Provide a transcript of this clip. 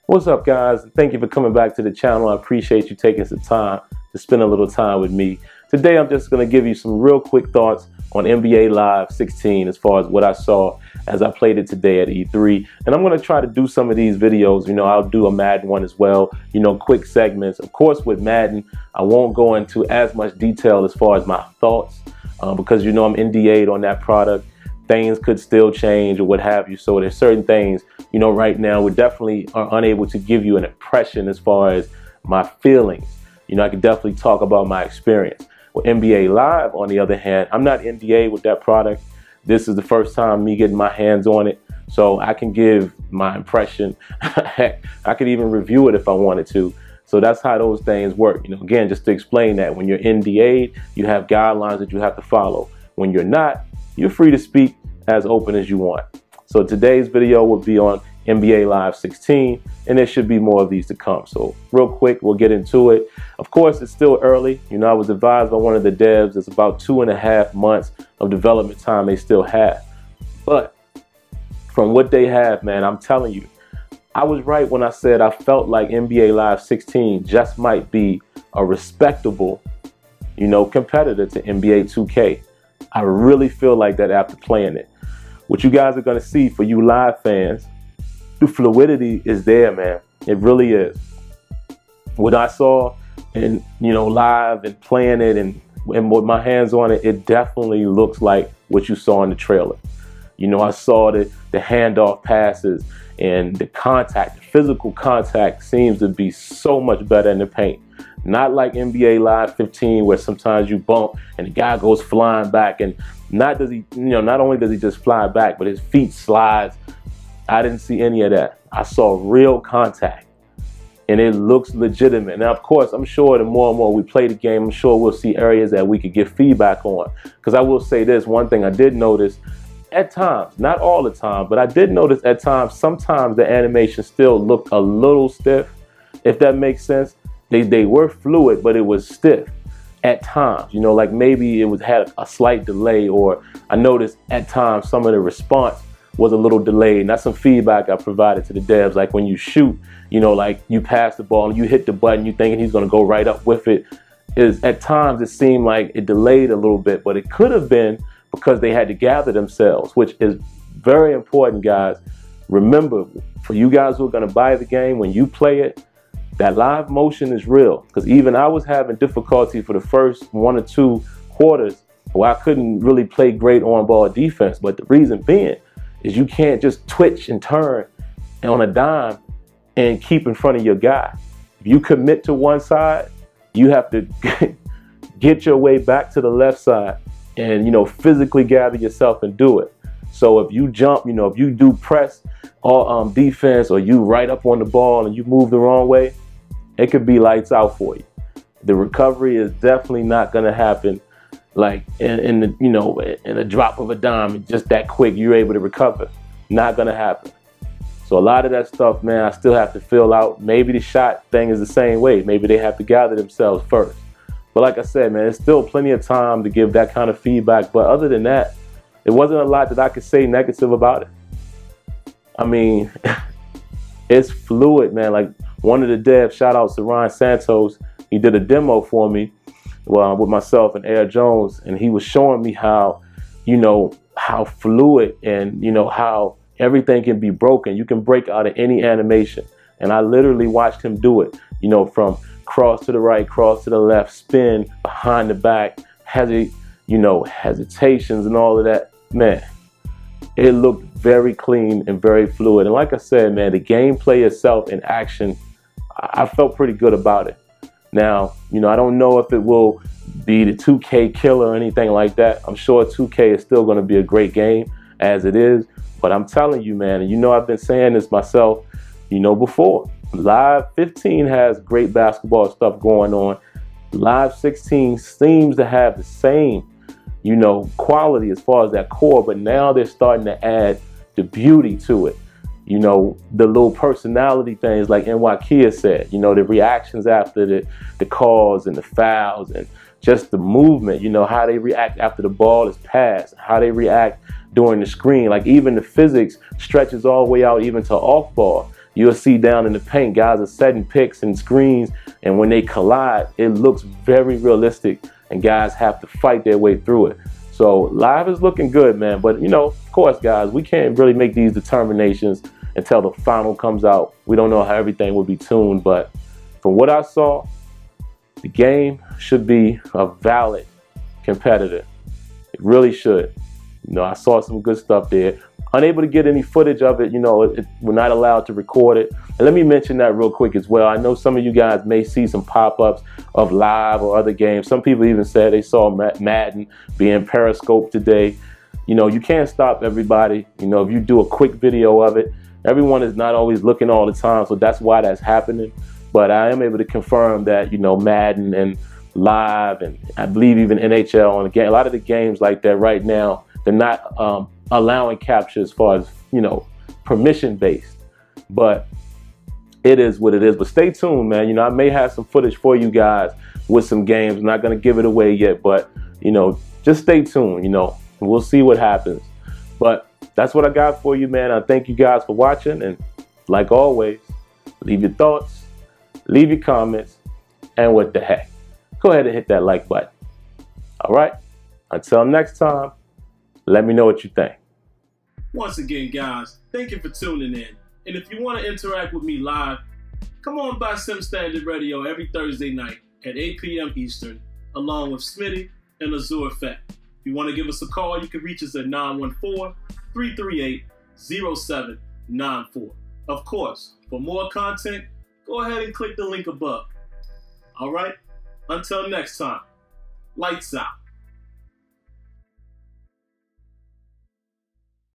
What's up, guys? Thank you for coming back to the channel. I appreciate you taking some time to spend a little time with me. Today, I'm just going to give you some real quick thoughts on NBA Live 16 as far as what I saw as I played it today at E3. And I'm going to try to do some of these videos. I'll do a Madden one as well, quick segments. Of course, with Madden, I won't go into as much detail as far as my thoughts because, I'm NDA'd on that product. Things could still change or what have you. So there's certain things, right now we definitely are unable to give you an impression as far as my feelings. I could definitely talk about my experience. With NBA Live, on the other hand, I'm not NDA with that product. This is the first time me getting my hands on it. So I can give my impression. Heck, I could even review it if I wanted to. So that's how those things work. Again, just to explain that when you're NDA'd, you have guidelines that you have to follow. When you're not, you're free to speak as open as you want. So today's video will be on NBA Live 16, and there should be more of these to come. So real quick, we'll get into it. Of course, it's still early. I was advised by one of the devs it's about 2.5 months of development time they still have. But from what they have, man, I'm telling you, I was right when I said I felt like NBA Live 16 just might be a respectable, competitor to NBA 2K. I really feel like that after playing it. What you guys are going to see for you live fans, the fluidity is there, man. It really is. What I saw and, live and playing it and with my hands on it, it definitely looks like what you saw in the trailer. I saw the handoff passes and the contact, the physical contact seems to be so much better in the paint. Not like NBA Live 15 where sometimes you bump and the guy goes flying back, and not only does he just fly back, but his feet slides. I didn't see any of that. I saw real contact and it looks legitimate. Now, of course, I'm sure the more and more we play the game, I'm sure we'll see areas that we could get feedback on. Because I will say this, one thing I did notice at times, not all the time, but I did notice at times, sometimes the animation still looked a little stiff, if that makes sense. They were fluid, but it was stiff at times, like maybe it had a slight delay, or I noticed at times some of the response was a little delayed. And that's some feedback I provided to the devs. Like when you shoot, like you pass the ball and you hit the button, you thinking he's going to go right up with it. At times it seemed like it delayed a little bit, but it could have been because they had to gather themselves, which is very important, guys. Remember, for you guys who are going to buy the game, when you play it, that live motion is real. Because even I was having difficulty for the first 1 or 2 quarters where I couldn't really play great on-ball defense. But the reason being is you can't just twitch and turn on a dime and keep in front of your guy. If you commit to one side, you have to get your way back to the left side and, physically gather yourself and do it. So if you jump, if you do press or defense, or you right up on the ball and you move the wrong way, it could be lights out for you. The recovery is definitely not going to happen like in a drop of a dime, just that quick. You're able to recover. Not going to happen. So a lot of that stuff, man, I still have to fill out. Maybe the shot thing is the same way. Maybe they have to gather themselves first. But like I said, man, there's still plenty of time to give that kind of feedback. But other than that, it wasn't a lot that I could say negative about it. I mean, it's fluid, man. Like one of the devs, shout out to Ryan Santos, he did a demo for me with myself and Air Jones, and he was showing me how, how fluid and, how everything can be broken. You can break out of any animation. And I literally watched him do it, from cross to the right, cross to the left, spin, behind the back, hesitations and all of that. Man, it looked very clean and very fluid. And like I said, man, the gameplay itself in action, I felt pretty good about it. Now, I don't know if it will be the 2K killer or anything like that. I'm sure 2K is still going to be a great game as it is. But I'm telling you, man, and I've been saying this myself, before. Live 15 has great basketball stuff going on. Live 16 seems to have the same quality as far as that core, but now they're starting to add the beauty to it. The little personality things like Kia said, the reactions after the calls and the fouls and just the movement, how they react after the ball is passed, how they react during the screen. Like even the physics stretches all the way out even to off ball. you'll see down in the paint, guys are setting picks and screens, and when they collide, it looks very realistic, and guys have to fight their way through it. So live is looking good, man. But you know, of course, guys, we can't really make these determinations until the final comes out. We don't know how everything will be tuned, but from what I saw, the game should be a valid competitor. It really should. You know, I saw some good stuff there. Unable to get any footage of it, you know, we're not allowed to record it. And let me mention that real quick as well. I know some of you guys may see some pop-ups of live or other games. Some people even said they saw Madden being periscoped today. You know, you can't stop everybody. You know, if you do a quick video of it, everyone is not always looking all the time, so that's why that's happening. But I am able to confirm that, you know, Madden and live, and I believe even NHL on the game, a lot of the games like that right now, they're not allowing capture as far as, you know, permission based. But it is what it is. But stay tuned, man. You know, I may have some footage for you guys with some games. I'm not going to give it away yet, but, you know, just stay tuned. You know, we'll see what happens. But that's what I got for you, man. I thank you guys for watching. And like always, leave your thoughts, leave your comments, and what the heck, go ahead and hit that like button. All right. Until next time, let me know what you think. Once again, guys, thank you for tuning in. And if you want to interact with me live, come on by Sim Standard Radio every Thursday night at 8 p.m. Eastern, along with Smitty and Azure Effect. If you want to give us a call, you can reach us at 914-338-0794. Of course, for more content, go ahead and click the link above. All right? Until next time, lights out.